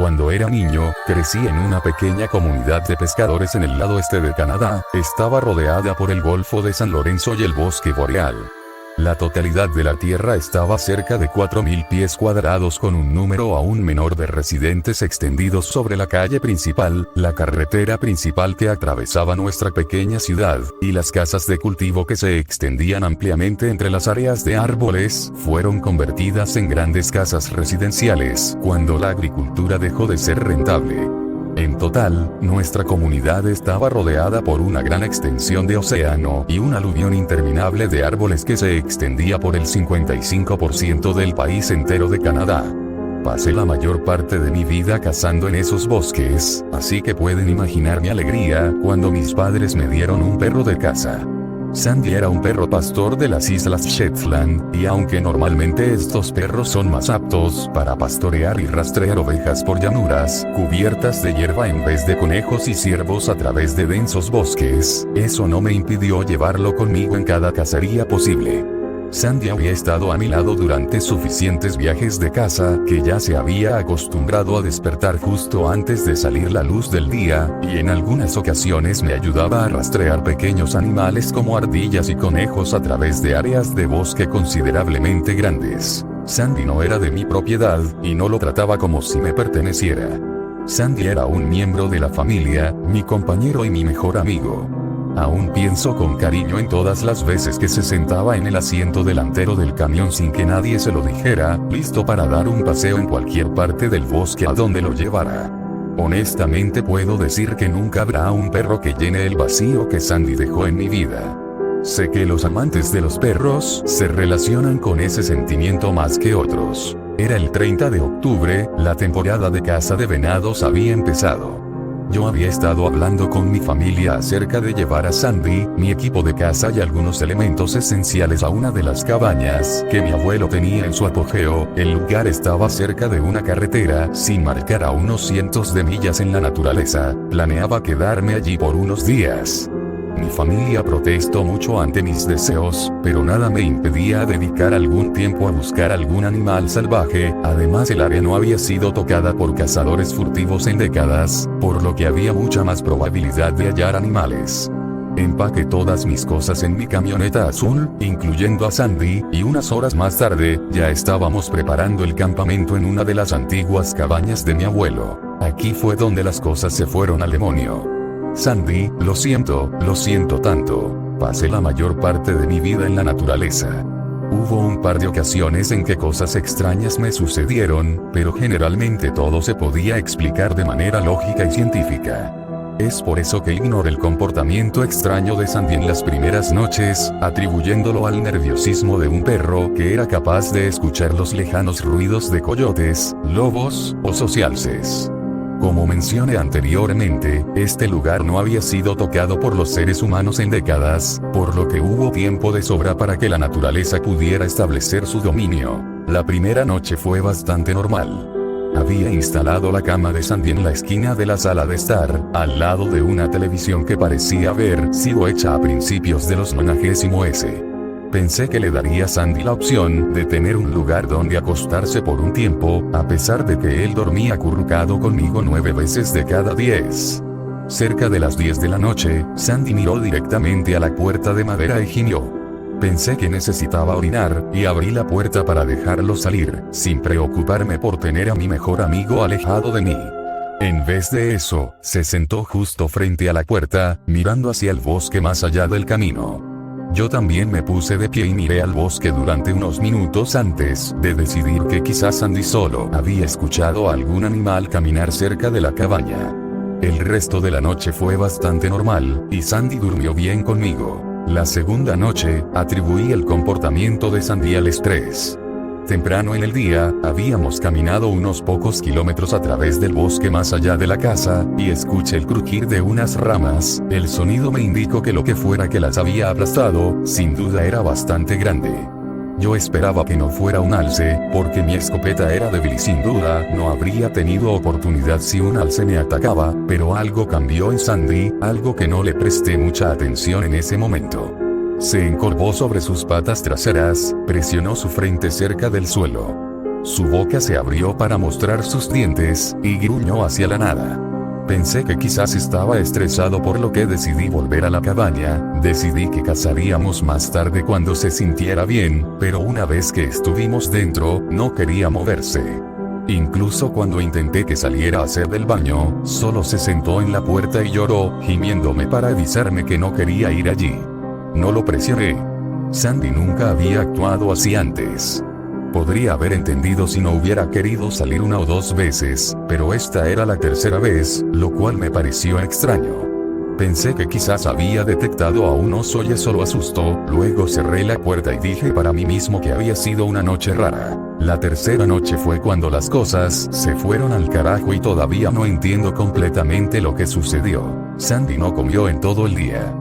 Cuando era niño, crecí en una pequeña comunidad de pescadores en el lado este de Canadá. Estaba rodeada por el Golfo de San Lorenzo y el bosque boreal. La totalidad de la tierra estaba cerca de 4.000 pies cuadrados, con un número aún menor de residentes extendidos sobre la calle principal, la carretera principal que atravesaba nuestra pequeña ciudad, y las casas de cultivo que se extendían ampliamente entre las áreas de árboles, fueron convertidas en grandes casas residenciales cuando la agricultura dejó de ser rentable. En total, nuestra comunidad estaba rodeada por una gran extensión de océano y un aluvión interminable de árboles que se extendía por el 55% del país entero de Canadá. Pasé la mayor parte de mi vida cazando en esos bosques, así que pueden imaginar mi alegría cuando mis padres me dieron un perro de caza. Sandy era un perro pastor de las Islas Shetland, y aunque normalmente estos perros son más aptos para pastorear y rastrear ovejas por llanuras cubiertas de hierba en vez de conejos y ciervos a través de densos bosques, eso no me impidió llevarlo conmigo en cada cacería posible. Sandy había estado a mi lado durante suficientes viajes de caza que ya se había acostumbrado a despertar justo antes de salir la luz del día, y en algunas ocasiones me ayudaba a rastrear pequeños animales como ardillas y conejos a través de áreas de bosque considerablemente grandes. Sandy no era de mi propiedad, y no lo trataba como si me perteneciera. Sandy era un miembro de la familia, mi compañero y mi mejor amigo. Aún pienso con cariño en todas las veces que se sentaba en el asiento delantero del camión sin que nadie se lo dijera, listo para dar un paseo en cualquier parte del bosque a donde lo llevara. Honestamente puedo decir que nunca habrá un perro que llene el vacío que Sandy dejó en mi vida. Sé que los amantes de los perros se relacionan con ese sentimiento más que otros. Era el 30 de octubre, la temporada de caza de venados había empezado. Yo había estado hablando con mi familia acerca de llevar a Sandy, mi equipo de caza y algunos elementos esenciales a una de las cabañas que mi abuelo tenía en su apogeo. El lugar estaba cerca de una carretera, sin marcar, a unos cientos de millas en la naturaleza. Planeaba quedarme allí por unos días. Mi familia protestó mucho ante mis deseos, pero nada me impedía dedicar algún tiempo a buscar algún animal salvaje. Además, el área no había sido tocada por cazadores furtivos en décadas, por lo que había mucha más probabilidad de hallar animales. Empaqué todas mis cosas en mi camioneta azul, incluyendo a Sandy, y unas horas más tarde, ya estábamos preparando el campamento en una de las antiguas cabañas de mi abuelo. Aquí fue donde las cosas se fueron al demonio. Sandy, lo siento tanto. Pasé la mayor parte de mi vida en la naturaleza. Hubo un par de ocasiones en que cosas extrañas me sucedieron, pero generalmente todo se podía explicar de manera lógica y científica. Es por eso que ignoré el comportamiento extraño de Sandy en las primeras noches, atribuyéndolo al nerviosismo de un perro que era capaz de escuchar los lejanos ruidos de coyotes, lobos, o socialces. Como mencioné anteriormente, este lugar no había sido tocado por los seres humanos en décadas, por lo que hubo tiempo de sobra para que la naturaleza pudiera establecer su dominio. La primera noche fue bastante normal. Había instalado la cama de Sandy en la esquina de la sala de estar, al lado de una televisión que parecía haber sido hecha a principios de los 90s. Pensé que le daría a Sandy la opción de tener un lugar donde acostarse por un tiempo, a pesar de que él dormía acurrucado conmigo 9 veces de cada 10. Cerca de las 10 de la noche, Sandy miró directamente a la puerta de madera y gimió. Pensé que necesitaba orinar, y abrí la puerta para dejarlo salir, sin preocuparme por tener a mi mejor amigo alejado de mí. En vez de eso, se sentó justo frente a la puerta, mirando hacia el bosque más allá del camino. Yo también me puse de pie y miré al bosque durante unos minutos antes de decidir que quizás Sandy solo había escuchado a algún animal caminar cerca de la cabaña. El resto de la noche fue bastante normal, y Sandy durmió bien conmigo. La segunda noche, atribuí el comportamiento de Sandy al estrés. Temprano en el día, habíamos caminado unos pocos kilómetros a través del bosque más allá de la casa, y escuché el crujir de unas ramas. El sonido me indicó que lo que fuera que las había aplastado, sin duda era bastante grande. Yo esperaba que no fuera un alce, porque mi escopeta era débil y sin duda no habría tenido oportunidad si un alce me atacaba, pero algo cambió en Sandy, algo que no le presté mucha atención en ese momento. Se encorvó sobre sus patas traseras, presionó su frente cerca del suelo. Su boca se abrió para mostrar sus dientes, y gruñó hacia la nada. Pensé que quizás estaba estresado, por lo que decidí volver a la cabaña. Decidí que cazaríamos más tarde cuando se sintiera bien, pero una vez que estuvimos dentro, no quería moverse. Incluso cuando intenté que saliera a hacer del baño, solo se sentó en la puerta y lloró, gimiéndome para avisarme que no quería ir allí. No lo presioné. Sandy nunca había actuado así antes. Podría haber entendido si no hubiera querido salir una o dos veces, pero esta era la tercera vez, lo cual me pareció extraño. Pensé que quizás había detectado a un oso y eso lo asustó. Luego cerré la puerta y dije para mí mismo que había sido una noche rara. La tercera noche fue cuando las cosas se fueron al carajo y todavía no entiendo completamente lo que sucedió. Sandy no comió en todo el día.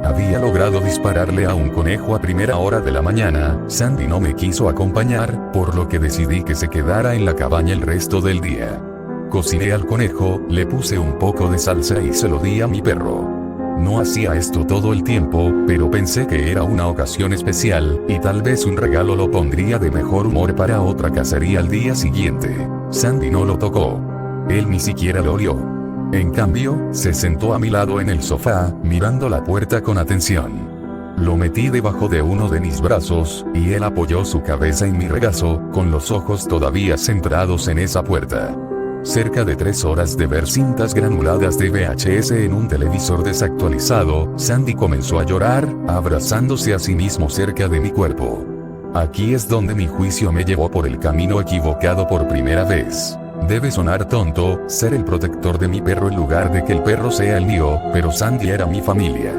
Había logrado dispararle a un conejo a primera hora de la mañana. Sandy no me quiso acompañar, por lo que decidí que se quedara en la cabaña el resto del día. Cociné al conejo, le puse un poco de salsa y se lo di a mi perro. No hacía esto todo el tiempo, pero pensé que era una ocasión especial, y tal vez un regalo lo pondría de mejor humor para otra cacería al día siguiente. Sandy no lo tocó. Él ni siquiera lo olió. En cambio, se sentó a mi lado en el sofá, mirando la puerta con atención. Lo metí debajo de uno de mis brazos, y él apoyó su cabeza en mi regazo, con los ojos todavía centrados en esa puerta. Cerca de 3 horas de ver cintas granuladas de VHS en un televisor desactualizado, Sandy comenzó a llorar, abrazándose a sí mismo cerca de mi cuerpo. Aquí es donde mi juicio me llevó por el camino equivocado por primera vez. Debe sonar tonto, ser el protector de mi perro en lugar de que el perro sea el mío, pero Sandy era mi familia.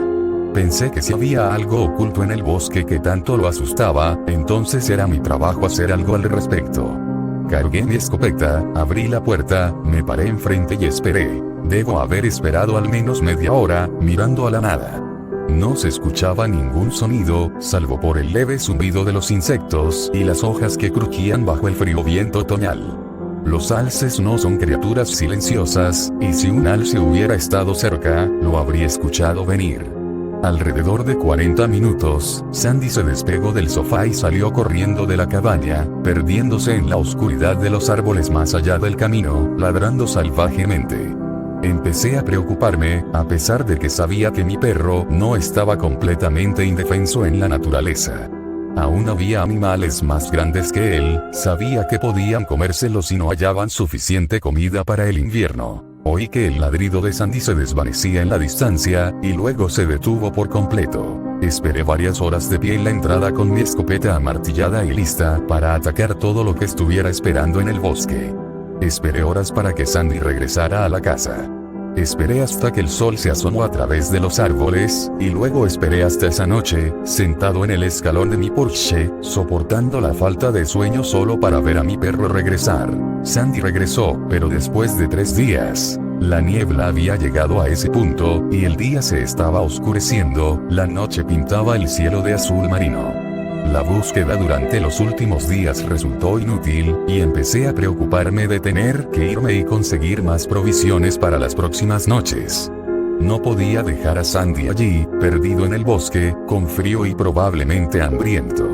Pensé que si había algo oculto en el bosque que tanto lo asustaba, entonces era mi trabajo hacer algo al respecto. Cargué mi escopeta, abrí la puerta, me paré enfrente y esperé. Debo haber esperado al menos media hora, mirando a la nada. No se escuchaba ningún sonido, salvo por el leve zumbido de los insectos y las hojas que crujían bajo el frío viento otoñal. Los alces no son criaturas silenciosas, y si un alce hubiera estado cerca, lo habría escuchado venir. Alrededor de 40 minutos, Sandy se despegó del sofá y salió corriendo de la cabaña, perdiéndose en la oscuridad de los árboles más allá del camino, ladrando salvajemente. Empecé a preocuparme, a pesar de que sabía que mi perro no estaba completamente indefenso en la naturaleza. Aún había animales más grandes que él, sabía que podían comérselo si no hallaban suficiente comida para el invierno. Oí que el ladrido de Sandy se desvanecía en la distancia, y luego se detuvo por completo. Esperé varias horas de pie en la entrada con mi escopeta amartillada y lista para atacar todo lo que estuviera esperando en el bosque. Esperé horas para que Sandy regresara a la casa. Esperé hasta que el sol se asomó a través de los árboles, y luego esperé hasta esa noche, sentado en el escalón de mi Porsche, soportando la falta de sueño solo para ver a mi perro regresar. Sandy regresó, pero después de 3 días. La niebla había llegado a ese punto, y el día se estaba oscureciendo, la noche pintaba el cielo de azul marino. La búsqueda durante los últimos días resultó inútil, y empecé a preocuparme de tener que irme y conseguir más provisiones para las próximas noches. No podía dejar a Sandy allí, perdido en el bosque, con frío y probablemente hambriento.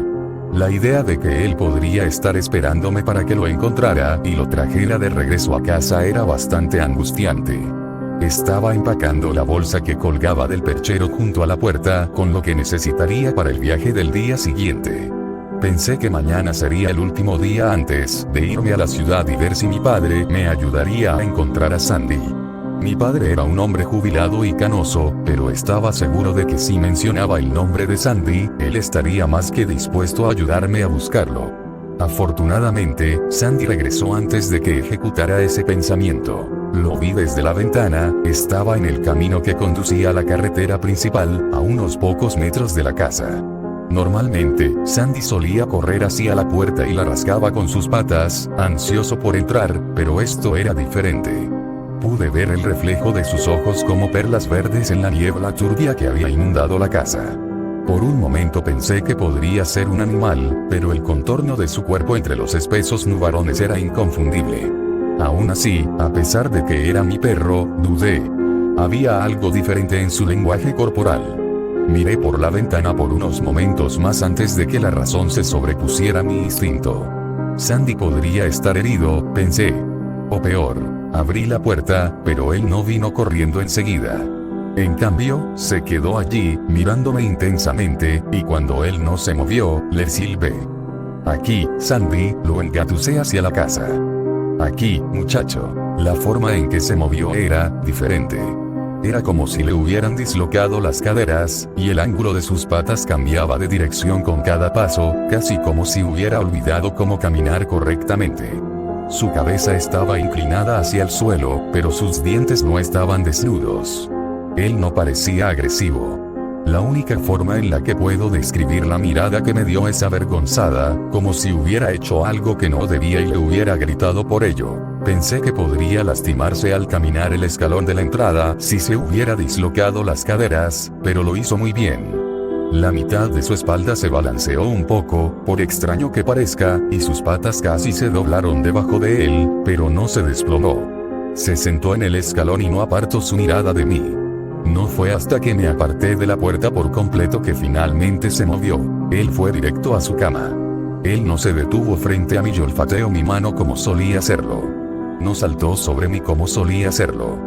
La idea de que él podría estar esperándome para que lo encontrara y lo trajera de regreso a casa era bastante angustiante. Estaba empacando la bolsa que colgaba del perchero junto a la puerta con lo que necesitaría para el viaje del día siguiente. Pensé que mañana sería el último día antes de irme a la ciudad y ver si mi padre me ayudaría a encontrar a Sandy. Mi padre era un hombre jubilado y canoso, pero estaba seguro de que si mencionaba el nombre de Sandy, él estaría más que dispuesto a ayudarme a buscarlo. Afortunadamente, Sandy regresó antes de que ejecutara ese pensamiento. Lo vi desde la ventana, estaba en el camino que conducía a la carretera principal, a unos pocos metros de la casa. Normalmente, Sandy solía correr hacia la puerta y la rascaba con sus patas, ansioso por entrar, pero esto era diferente. Pude ver el reflejo de sus ojos como perlas verdes en la niebla turbia que había inundado la casa. Por un momento pensé que podría ser un animal, pero el contorno de su cuerpo entre los espesos nubarrones era inconfundible. Aún así, a pesar de que era mi perro, dudé. Había algo diferente en su lenguaje corporal. Miré por la ventana por unos momentos más antes de que la razón se sobrepusiera a mi instinto. Sandy podría estar herido, pensé. O peor, abrí la puerta, pero él no vino corriendo enseguida. En cambio, se quedó allí, mirándome intensamente, y cuando él no se movió, le silbé. Aquí, Sandy, lo engatusé hacia la casa. Aquí, muchacho. La forma en que se movió era diferente. Era como si le hubieran dislocado las caderas, y el ángulo de sus patas cambiaba de dirección con cada paso, casi como si hubiera olvidado cómo caminar correctamente. Su cabeza estaba inclinada hacia el suelo, pero sus dientes no estaban desnudos. Él no parecía agresivo. La única forma en la que puedo describir la mirada que me dio es avergonzada, como si hubiera hecho algo que no debía y le hubiera gritado por ello. Pensé que podría lastimarse al caminar el escalón de la entrada si se hubiera dislocado las caderas, pero lo hizo muy bien. La mitad de su espalda se balanceó un poco, por extraño que parezca, y sus patas casi se doblaron debajo de él, pero no se desplomó. Se sentó en el escalón y no apartó su mirada de mí. No fue hasta que me aparté de la puerta por completo que finalmente se movió. Él fue directo a su cama. Él no se detuvo frente a mí y olfateó mi mano como solía hacerlo. No saltó sobre mí como solía hacerlo.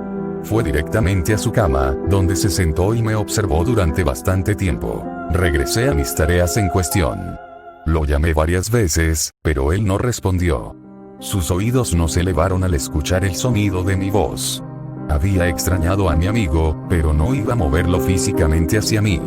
Fue directamente a su cama, donde se sentó y me observó durante bastante tiempo. Regresé a mis tareas en cuestión. Lo llamé varias veces, pero él no respondió. Sus oídos no se elevaron al escuchar el sonido de mi voz. Había extrañado a mi amigo, pero no iba a moverlo físicamente hacia mí.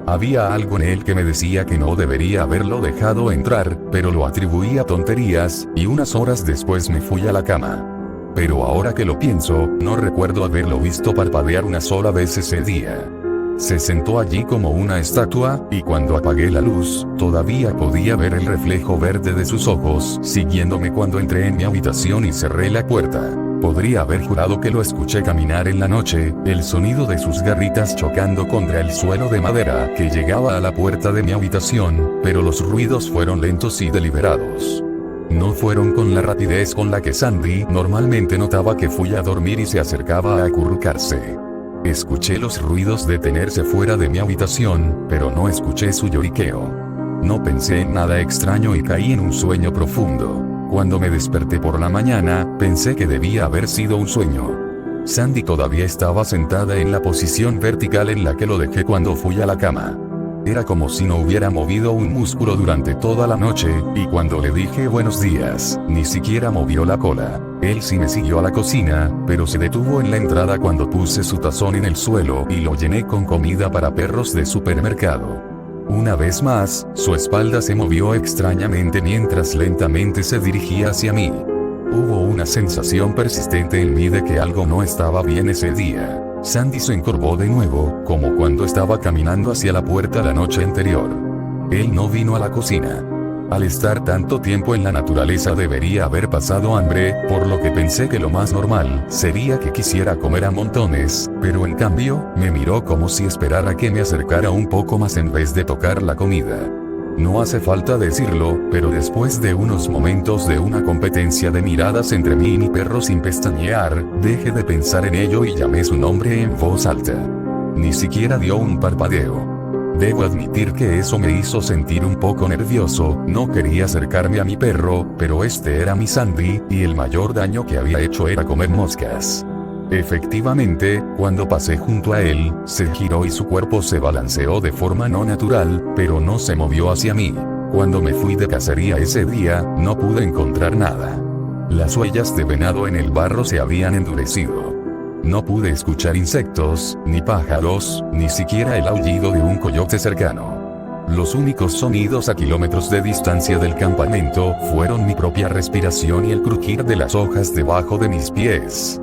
Había algo en él que me decía que no debería haberlo dejado entrar, pero lo atribuía a tonterías, y unas horas después me fui a la cama. Pero ahora que lo pienso, no recuerdo haberlo visto parpadear una sola vez ese día. Se sentó allí como una estatua, y cuando apagué la luz, todavía podía ver el reflejo verde de sus ojos, siguiéndome cuando entré en mi habitación y cerré la puerta. Podría haber jurado que lo escuché caminar en la noche, el sonido de sus garritas chocando contra el suelo de madera que llegaba a la puerta de mi habitación, pero los ruidos fueron lentos y deliberados. No fueron con la rapidez con la que Sandy normalmente notaba que fui a dormir y se acercaba a acurrucarse. Escuché los ruidos detenerse fuera de mi habitación, pero no escuché su lloriqueo. No pensé en nada extraño y caí en un sueño profundo. Cuando me desperté por la mañana, pensé que debía haber sido un sueño. Sandy todavía estaba sentada en la posición vertical en la que lo dejé cuando fui a la cama. Era como si no hubiera movido un músculo durante toda la noche, y cuando le dije buenos días, ni siquiera movió la cola. Él sí me siguió a la cocina, pero se detuvo en la entrada cuando puse su tazón en el suelo y lo llené con comida para perros de supermercado. Una vez más, su espalda se movió extrañamente mientras lentamente se dirigía hacia mí. Hubo una sensación persistente en mí de que algo no estaba bien ese día. Sandy se encorvó de nuevo, como cuando estaba caminando hacia la puerta la noche anterior. Él no vino a la cocina. Al estar tanto tiempo en la naturaleza debería haber pasado hambre, por lo que pensé que lo más normal sería que quisiera comer a montones, pero en cambio, me miró como si esperara que me acercara un poco más en vez de tocar la comida. No hace falta decirlo, pero después de unos momentos de una competencia de miradas entre mí y mi perro sin pestañear, dejé de pensar en ello y llamé su nombre en voz alta. Ni siquiera dio un parpadeo. Debo admitir que eso me hizo sentir un poco nervioso, no quería acercarme a mi perro, pero este era mi Sandy, y el mayor daño que había hecho era comer moscas. Efectivamente, cuando pasé junto a él, se giró y su cuerpo se balanceó de forma no natural, pero no se movió hacia mí. Cuando me fui de cacería ese día, no pude encontrar nada. Las huellas de venado en el barro se habían endurecido. No pude escuchar insectos, ni pájaros, ni siquiera el aullido de un coyote cercano. Los únicos sonidos a kilómetros de distancia del campamento fueron mi propia respiración y el crujir de las hojas debajo de mis pies.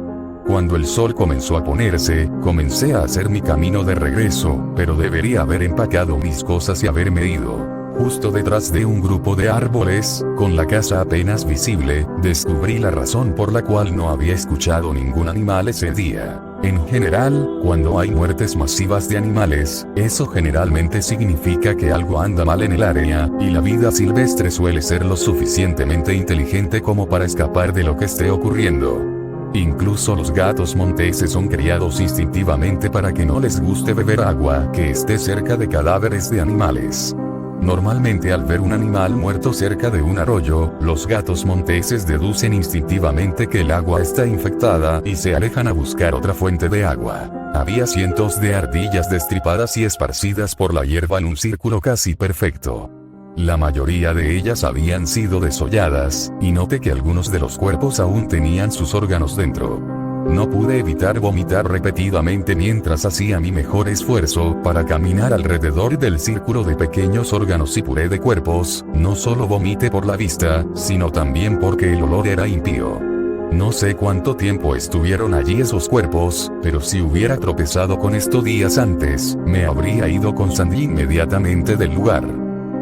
Cuando el sol comenzó a ponerse, comencé a hacer mi camino de regreso, pero debería haber empacado mis cosas y haberme ido. Justo detrás de un grupo de árboles, con la casa apenas visible, descubrí la razón por la cual no había escuchado ningún animal ese día. En general, cuando hay muertes masivas de animales, eso generalmente significa que algo anda mal en el área, y la vida silvestre suele ser lo suficientemente inteligente como para escapar de lo que esté ocurriendo. Incluso los gatos monteses son criados instintivamente para que no les guste beber agua que esté cerca de cadáveres de animales. Normalmente al ver un animal muerto cerca de un arroyo, los gatos monteses deducen instintivamente que el agua está infectada y se alejan a buscar otra fuente de agua. Había cientos de ardillas destripadas y esparcidas por la hierba en un círculo casi perfecto. La mayoría de ellas habían sido desolladas, y noté que algunos de los cuerpos aún tenían sus órganos dentro. No pude evitar vomitar repetidamente mientras hacía mi mejor esfuerzo para caminar alrededor del círculo de pequeños órganos y puré de cuerpos. No solo vomité por la vista, sino también porque el olor era impío. No sé cuánto tiempo estuvieron allí esos cuerpos, pero si hubiera tropezado con esto días antes, me habría ido con Sandy inmediatamente del lugar.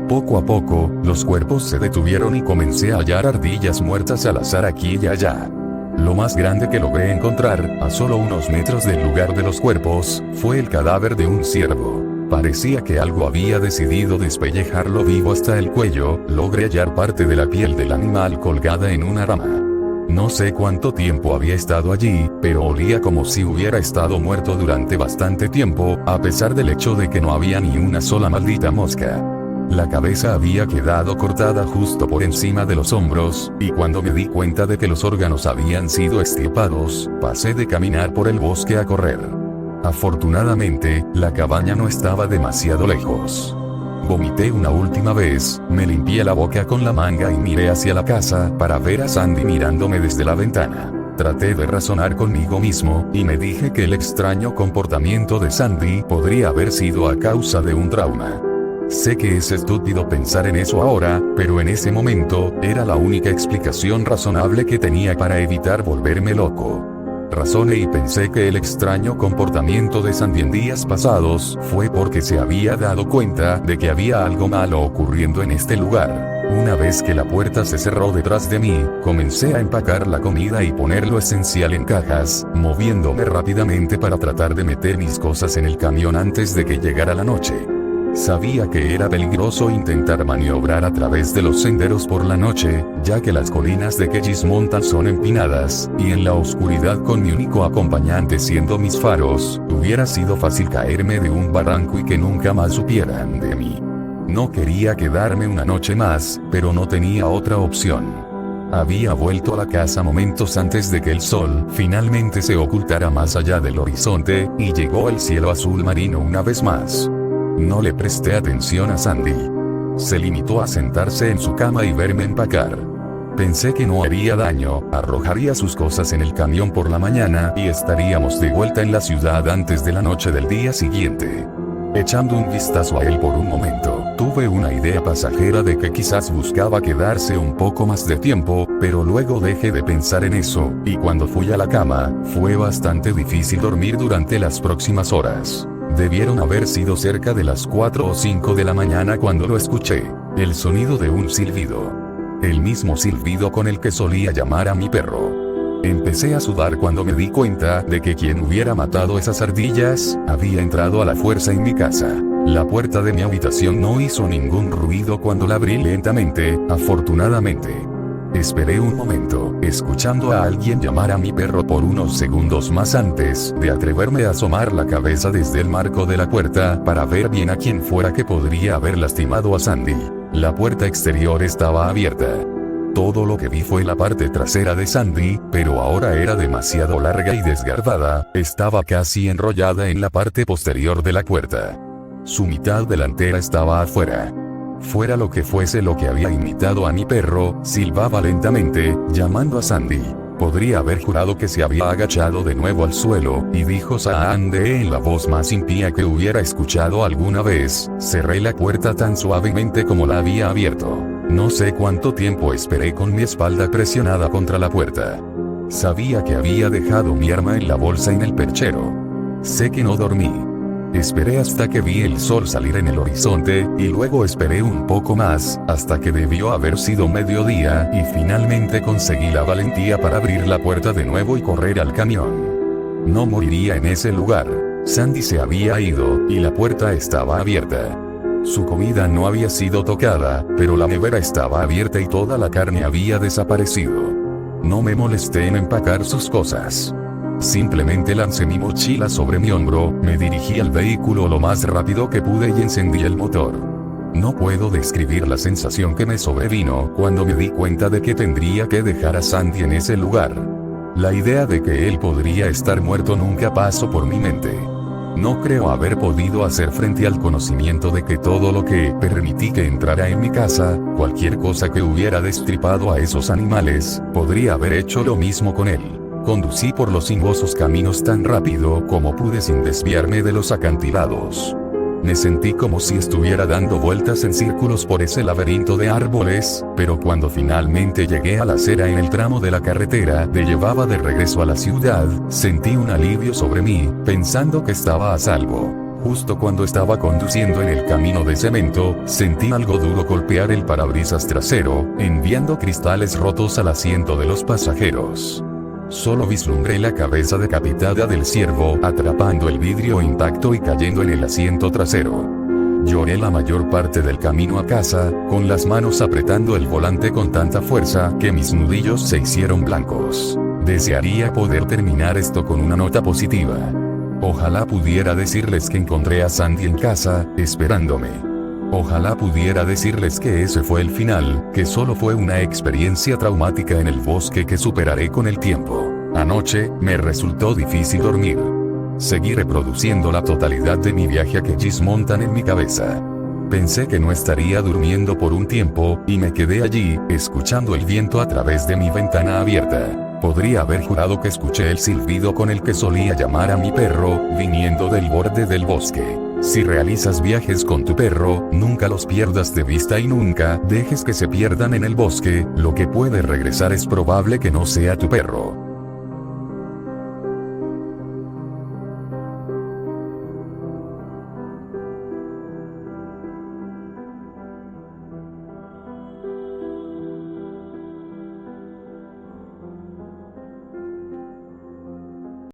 Poco a poco, los cuerpos se detuvieron y comencé a hallar ardillas muertas al azar aquí y allá. Lo más grande que logré encontrar, a solo unos metros del lugar de los cuerpos, fue el cadáver de un ciervo. Parecía que algo había decidido despellejarlo vivo hasta el cuello. Logré hallar parte de la piel del animal colgada en una rama. No sé cuánto tiempo había estado allí, pero olía como si hubiera estado muerto durante bastante tiempo, a pesar del hecho de que no había ni una sola maldita mosca. La cabeza había quedado cortada justo por encima de los hombros, y cuando me di cuenta de que los órganos habían sido extirpados, pasé de caminar por el bosque a correr. Afortunadamente, la cabaña no estaba demasiado lejos. Vomité una última vez, me limpié la boca con la manga y miré hacia la casa para ver a Sandy mirándome desde la ventana. Traté de razonar conmigo mismo, y me dije que el extraño comportamiento de Sandy podría haber sido a causa de un trauma. Sé que es estúpido pensar en eso ahora, pero en ese momento, era la única explicación razonable que tenía para evitar volverme loco. Razoné y pensé que el extraño comportamiento de Sandy en días pasados fue porque se había dado cuenta de que había algo malo ocurriendo en este lugar. Una vez que la puerta se cerró detrás de mí, comencé a empacar la comida y poner lo esencial en cajas, moviéndome rápidamente para tratar de meter mis cosas en el camión antes de que llegara la noche. Sabía que era peligroso intentar maniobrar a través de los senderos por la noche, ya que las colinas de Kellis Mountain son empinadas, y en la oscuridad con mi único acompañante siendo mis faros, hubiera sido fácil caerme de un barranco y que nunca más supieran de mí. No quería quedarme una noche más, pero no tenía otra opción. Había vuelto a la casa momentos antes de que el sol finalmente se ocultara más allá del horizonte, y llegó el cielo azul marino una vez más. No le presté atención a Sandy. Se limitó a sentarse en su cama y verme empacar. Pensé que no haría daño, arrojaría sus cosas en el camión por la mañana y estaríamos de vuelta en la ciudad antes de la noche del día siguiente. Echando un vistazo a él por un momento, tuve una idea pasajera de que quizás buscaba quedarse un poco más de tiempo, pero luego dejé de pensar en eso, y cuando fui a la cama, fue bastante difícil dormir durante las próximas horas. Debieron haber sido cerca de las 4 o 5 de la mañana cuando lo escuché. El sonido de un silbido. El mismo silbido con el que solía llamar a mi perro. Empecé a sudar cuando me di cuenta de que quien hubiera matado esas ardillas, había entrado a la fuerza en mi casa. La puerta de mi habitación no hizo ningún ruido cuando la abrí lentamente, afortunadamente. Esperé un momento, escuchando a alguien llamar a mi perro por unos segundos más antes de atreverme a asomar la cabeza desde el marco de la puerta para ver bien a quién fuera que podría haber lastimado a Sandy. La puerta exterior estaba abierta. Todo lo que vi fue la parte trasera de Sandy, pero ahora era demasiado larga y desgarbada, estaba casi enrollada en la parte posterior de la puerta. Su mitad delantera estaba afuera. Fuera lo que fuese lo que había imitado a mi perro, silbaba lentamente, llamando a Sandy. Podría haber jurado que se había agachado de nuevo al suelo, y dijo Sandy en la voz más impía que hubiera escuchado alguna vez. Cerré la puerta tan suavemente como la había abierto. No sé cuánto tiempo esperé con mi espalda presionada contra la puerta. Sabía que había dejado mi arma en la bolsa en el perchero. Sé que no dormí. Esperé hasta que vi el sol salir en el horizonte, y luego esperé un poco más, hasta que debió haber sido mediodía, y finalmente conseguí la valentía para abrir la puerta de nuevo y correr al camión. No moriría en ese lugar. Sandy se había ido, y la puerta estaba abierta. Su comida no había sido tocada, pero la nevera estaba abierta y toda la carne había desaparecido. No me molesté en empacar sus cosas. Simplemente lancé mi mochila sobre mi hombro, me dirigí al vehículo lo más rápido que pude y encendí el motor. No puedo describir la sensación que me sobrevino cuando me di cuenta de que tendría que dejar a Sandy en ese lugar. La idea de que él podría estar muerto nunca pasó por mi mente. No creo haber podido hacer frente al conocimiento de que todo lo que permití que entrara en mi casa, cualquier cosa que hubiera destripado a esos animales, podría haber hecho lo mismo con él. Conducí por los sinuosos caminos tan rápido como pude sin desviarme de los acantilados. Me sentí como si estuviera dando vueltas en círculos por ese laberinto de árboles, pero cuando finalmente llegué a la acera en el tramo de la carretera que llevaba de regreso a la ciudad, sentí un alivio sobre mí, pensando que estaba a salvo. Justo cuando estaba conduciendo en el camino de cemento, sentí algo duro golpear el parabrisas trasero, enviando cristales rotos al asiento de los pasajeros. Solo vislumbré la cabeza decapitada del ciervo atrapando el vidrio intacto y cayendo en el asiento trasero. Lloré la mayor parte del camino a casa, con las manos apretando el volante con tanta fuerza que mis nudillos se hicieron blancos. Desearía poder terminar esto con una nota positiva. Ojalá pudiera decirles que encontré a Sandy en casa, esperándome. Ojalá pudiera decirles que ese fue el final, que solo fue una experiencia traumática en el bosque que superaré con el tiempo. Anoche, me resultó difícil dormir. Seguí reproduciendo la totalidad de mi viaje a Kelly's Mountain en mi cabeza. Pensé que no estaría durmiendo por un tiempo, y me quedé allí, escuchando el viento a través de mi ventana abierta. Podría haber jurado que escuché el silbido con el que solía llamar a mi perro, viniendo del borde del bosque. Si realizas viajes con tu perro, nunca los pierdas de vista y nunca dejes que se pierdan en el bosque, lo que puede regresar es probable que no sea tu perro.